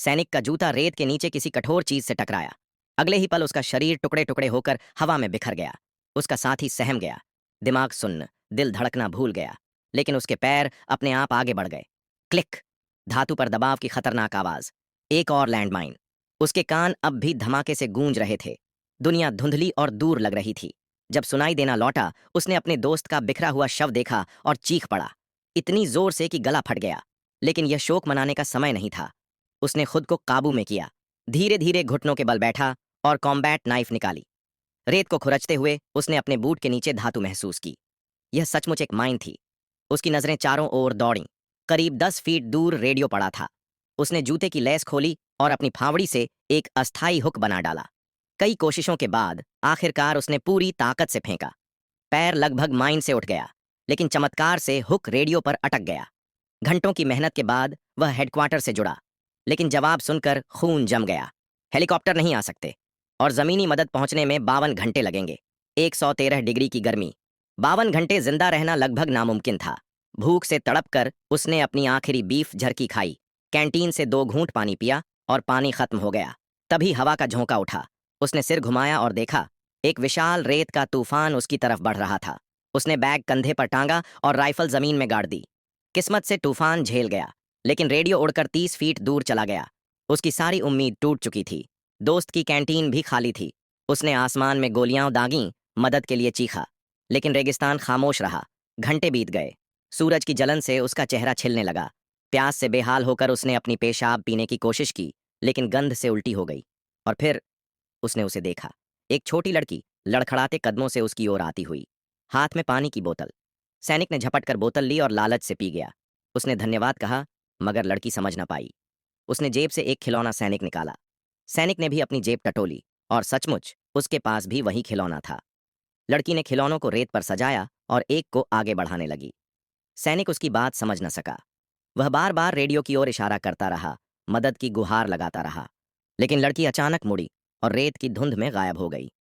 सैनिक का जूता रेत के नीचे किसी कठोर चीज से टकराया। अगले ही पल उसका शरीर टुकड़े टुकड़े होकर हवा में बिखर गया। उसका साथी सहम गया। दिमाग सुन्न, दिल धड़कना भूल गया। लेकिन उसके पैर अपने आप आगे बढ़ गए। क्लिक। धातु पर दबाव की खतरनाक आवाज। एक और लैंडमाइन। उसके कान अब भी धमाके से गूंज रहे थे। दुनिया धुंधली और दूर लग रही थी। जब सुनाई देना लौटा, उसने अपने दोस्त का बिखरा हुआ शव देखा और चीख पड़ा, इतनी जोर से कि गला फट गया। लेकिन यह शोक मनाने का समय नहीं था। उसने खुद को काबू में किया। धीरे धीरे घुटनों के बल बैठा और कॉम्बैट नाइफ निकाली। रेत को खुरचते हुए उसने अपने बूट के नीचे धातु महसूस की। यह सचमुच एक माइन थी। उसकी नजरें चारों ओर दौड़ीं। करीब 10 फीट दूर रेडियो पड़ा था। उसने जूते की लेस खोली और अपनी फावड़ी से एक अस्थाई हुक बना डाला। कई कोशिशों के बाद आखिरकार उसने पूरी ताकत से फेंका। पैर लगभग माइन से उठ गया, लेकिन चमत्कार से हुक रेडियो पर अटक गया। घंटों की मेहनत के बाद वह हेडक्वार्टर से जुड़ा, लेकिन जवाब सुनकर खून जम गया। हेलीकॉप्टर नहीं आ सकते और जमीनी मदद पहुंचने में 52 घंटे लगेंगे। 113 डिग्री की गर्मी। 52 घंटे जिंदा रहना लगभग नामुमकिन था। भूख से तड़प कर उसने अपनी आखिरी बीफ झरकी खाई। कैंटीन से 2 घूंट पानी पिया और पानी खत्म हो गया। तभी हवा का झोंका उठा। उसने सिर घुमाया और देखा, एक विशाल रेत का तूफान उसकी तरफ बढ़ रहा था। उसने बैग कंधे पर टांगा और राइफल जमीन में गाड़ दी। किस्मत से तूफान झेल गया, लेकिन रेडियो उड़कर 30 फीट दूर चला गया। उसकी सारी उम्मीद टूट चुकी थी। दोस्त की कैंटीन भी खाली थी। उसने आसमान में गोलियां दागीं, मदद के लिए चीखा, लेकिन रेगिस्तान खामोश रहा। घंटे बीत गए। सूरज की जलन से उसका चेहरा छिलने लगा। प्यास से बेहाल होकर उसने अपनी पेशाब पीने की कोशिश की, लेकिन गंध से उल्टी हो गई। और फिर उसने उसे देखा। एक छोटी लड़की लड़खड़ाते कदमों से उसकी ओर आती हुई, हाथ में पानी की बोतल। सैनिक ने झपट कर बोतल ली और लालच से पी गया। उसने धन्यवाद कहा, मगर लड़की समझ न पाई। उसने जेब से एक खिलौना सैनिक निकाला। सैनिक ने भी अपनी जेब टटोली, और सचमुच उसके पास भी वही खिलौना था। लड़की ने खिलौनों को रेत पर सजाया और एक को आगे बढ़ाने लगी। सैनिक उसकी बात समझ न सका। वह बार बार रेडियो की ओर इशारा करता रहा, मदद की गुहार लगाता रहा। लेकिन लड़की अचानक मुड़ी और रेत की धुंध में गायब हो गई।